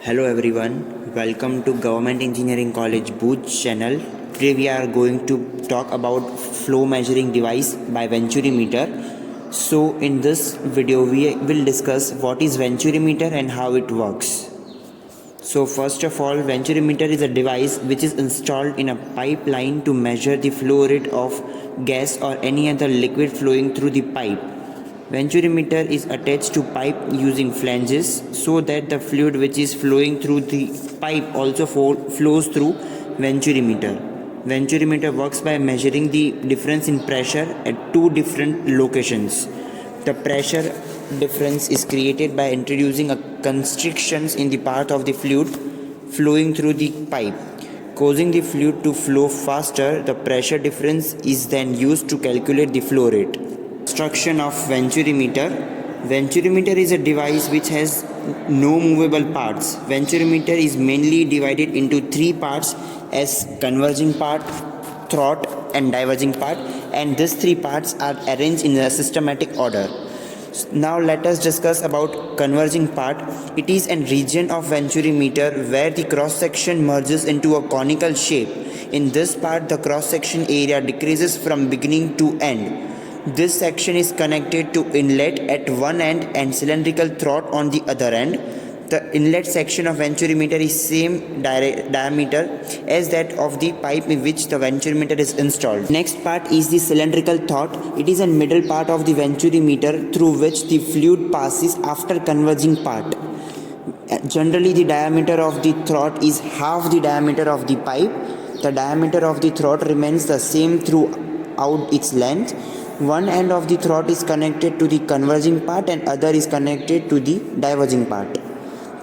Hello everyone, welcome to Government Engineering College Booth channel. Today we are going to talk about flow measuring device by venturimeter. So in this video we will discuss what is venturimeter and how it works. So first of all, venturimeter is a device which is installed in a pipeline to measure the flow rate of gas or any other liquid flowing through the pipe. Venturimeter is attached to pipe using flanges so that the fluid which is flowing through the pipe also flows through venturimeter. Venturimeter works by measuring the difference in pressure at two different locations. The pressure difference is created by introducing a constrictions in the path of the fluid flowing through the pipe, causing the fluid to flow faster. The pressure difference is then used to calculate the flow rate. Construction of venturimeter. Venturimeter is a device which has no movable parts. Venturimeter is mainly divided into three parts as converging part, throat and diverging part, and these three parts are arranged in a systematic order. Now let us discuss about converging part. It is a region of venturimeter where the cross section merges into a conical shape. In this part the cross section area decreases from beginning to end. This section is connected to inlet at one end and cylindrical throat on the other end. The inlet section of venturimeter is same diameter as that of the pipe in which the venturimeter is installed. Next part is the cylindrical throat. It is a middle part of the venturimeter through which the fluid passes after converging part. Generally the diameter of the throat is half the diameter of the pipe. The diameter of the throat remains the same throughout its length. One end of the throat is connected to the converging part and other is connected to the diverging part.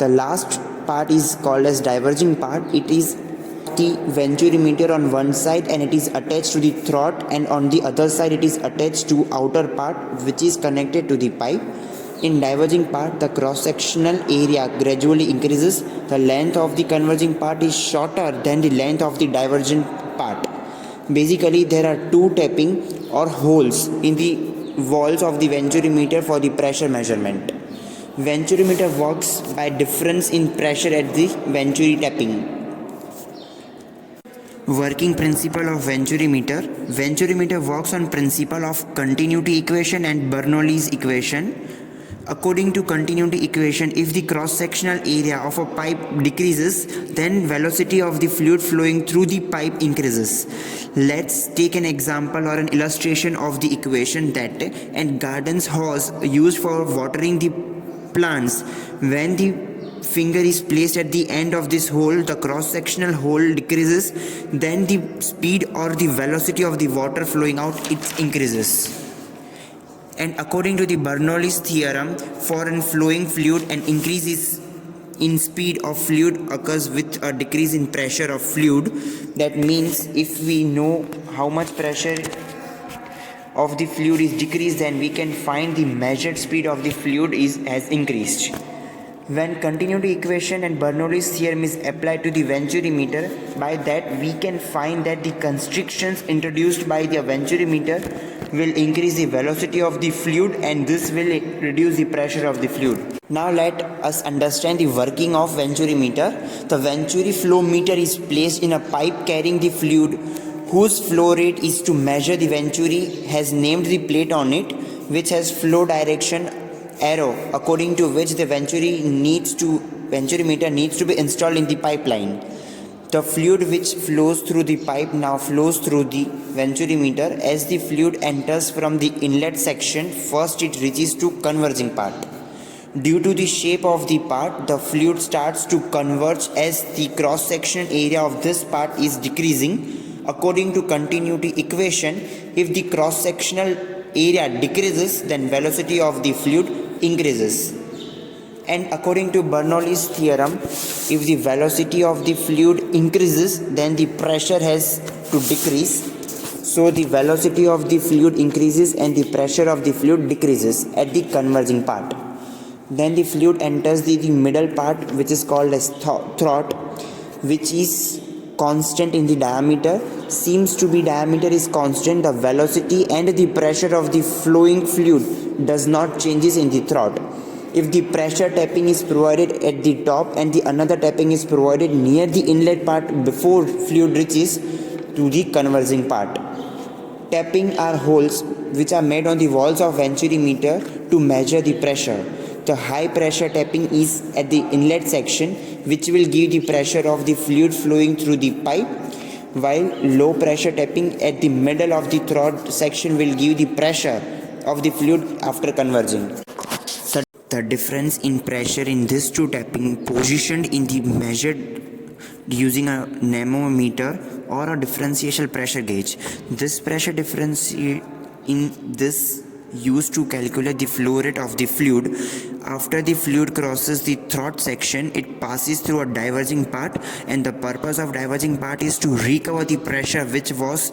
The last part is called as diverging part. It is the venturimeter on one side and it is attached to the throat, and on the other side it is attached to outer part which is connected to the pipe. In diverging part, the cross-sectional area gradually increases. The length of the converging part is shorter than the length of the divergent part. Basically, there are two tapping or holes in the walls of the venturimeter for the pressure measurement. Venturimeter works by difference in pressure at the venturi tapping. Working principle of venturimeter. Venturimeter works on principle of continuity equation and Bernoulli's equation. According to continuity equation, if the cross-sectional area of a pipe decreases, then velocity of the fluid flowing through the pipe increases. Let's take an example or an illustration of the equation that an garden's hose used for watering the plants. When the finger is placed at the end of this hole, the cross-sectional hole decreases, then the speed or the velocity of the water flowing out, it increases. And according to the Bernoulli's theorem, for a flowing fluid, an increase in speed of fluid occurs with a decrease in pressure of fluid. That means if we know how much pressure of the fluid is decreased, then we can find the measured speed of the fluid has increased. When continuity equation and Bernoulli's theorem is applied to the venturimeter, by that we can find that the constrictions introduced by the venturimeter will increase the velocity of the fluid and this will reduce the pressure of the fluid. Now let us understand the working of venturimeter. The venturi flow meter is placed in a pipe carrying the fluid whose flow rate is to measure. The venturi has named the plate on it which has flow direction arrow, according to which the venturimeter needs to be installed in the pipeline. The fluid which flows through the pipe now flows through the venturimeter. As the fluid enters from the inlet section, first it reaches to converging part. Due to the shape of the part, the fluid starts to converge as the cross-sectional area of this part is decreasing. According to continuity equation, if the cross-sectional area decreases, then velocity of the fluid increases. And according to Bernoulli's theorem, if the velocity of the fluid increases, then the pressure has to decrease. So the velocity of the fluid increases and the pressure of the fluid decreases at the converging part. Then the fluid enters the middle part which is called as throat, which is constant in the diameter. Seems to be diameter is constant, the velocity and the pressure of the flowing fluid does not changes in the throat. if the pressure tapping is provided at the top and the another tapping is provided near the inlet part before fluid reaches to the converging part. Tapping are holes which are made on the walls of venturi meter to measure the pressure. The high pressure tapping is at the inlet section, which will give the pressure of the fluid flowing through the pipe, while low pressure tapping at the middle of the throat section will give the pressure of the fluid after converging. The difference in pressure in these two tapping positioned in the measured using a anemometer or a differential pressure gauge. This pressure difference in this used to calculate the flow rate of the fluid. After the fluid crosses the throat section, it passes through a diverging part, and the purpose of diverging part is to recover the pressure which was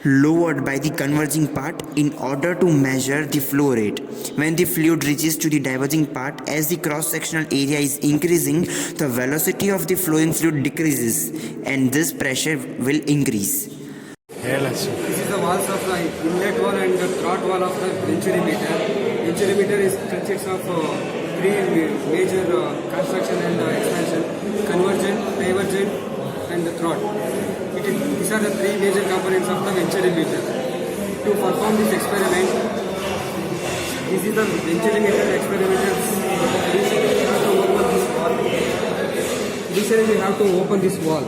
lowered by the converging part in order to measure the flow rate. When the fluid reaches to the diverging part, as the cross-sectional area is increasing, the velocity of the flowing fluid decreases and this pressure will increase. This is the walls of the inlet wall and the throat wall of the venturi meter. Venturi meter consists of three major construction and expansion: convergent, divergent, and the throat. These are the three major components of the venturi meter. To perform this experiment, this is the venturi meter experiment. Initially, we have to open this wall.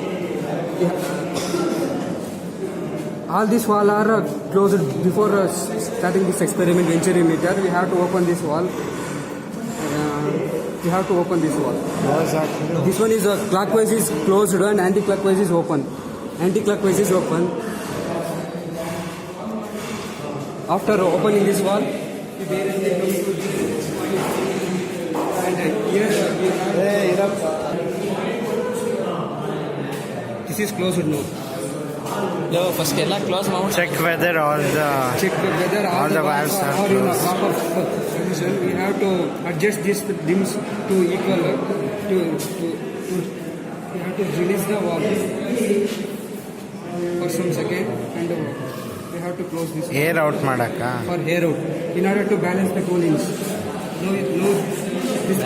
All these walls are closed before starting this experiment venturi meter. We have to open this wall. This one is clockwise is closed and anti-clockwise is open. Anti-clockwise is open. After opening this wall, we directly come to this and here we have this is closed now. First close mount. Check whether all the valves are in a proper position. We have to adjust these dims to equal to we have to release the valve for some second and we have to close this Air out madaka. for air out in order to balance the coolings. No, this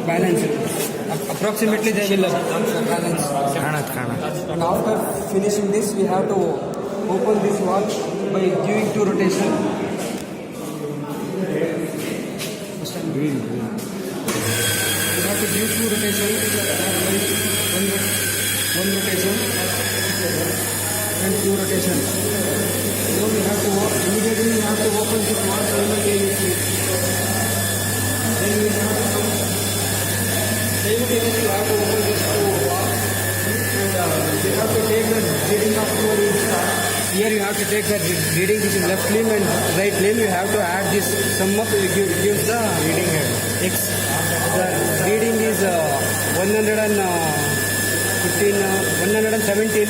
balance. Approximately they will balance. And after finishing this, we have to open this wall by giving two rotation. We have to give two rotation, one rotation and two rotation. So we have to immediately we have to open this wall simultaneously. Then we have to come simultaneously we have to open this two walls and we have to take the reading of two leads. Here you have to take the reading, this is left limb and right limb. You have to add this sum up, gives the reading X. The reading is 117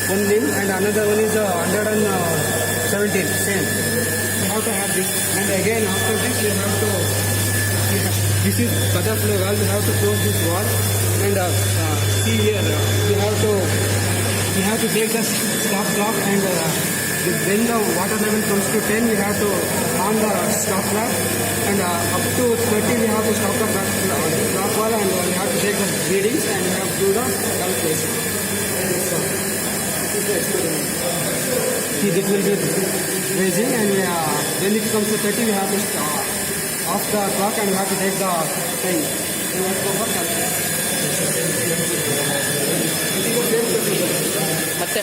one limb and another one is 117 same. You have to have this and again after this you have to this is butterfly valve. You have to close this wall and see here we have to take the stop clock and when the water level comes to 10 we have to on the stop clock and up to 30 we have to stop the clock wall and we have to take the readings and we have to do the calculation. So this is the experiment. See, this will be raising and when it comes to 30 we have to off the clock and we have to take the time. Then we have to go for calculation.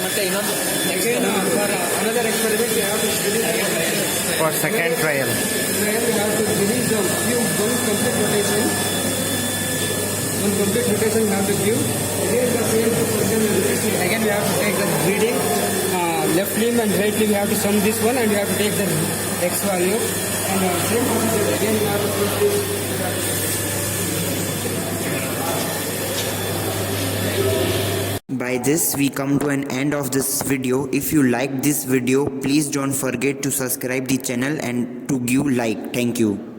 ಮತ್ತೆ ಇನ್ನೊಂದು Again, for another experiment, we have to release for second trial. we have to release the one complete rotation. One complete rotation we have to give. Again, the same position. Again, we have to take the reading. Left limb and right limb, we have to sum this one and we have to take the X value. And same procedure. Again, we have to put this. By this we come to an end of this video. If you liked this video, please don't forget to subscribe the channel and to give like. Thank you.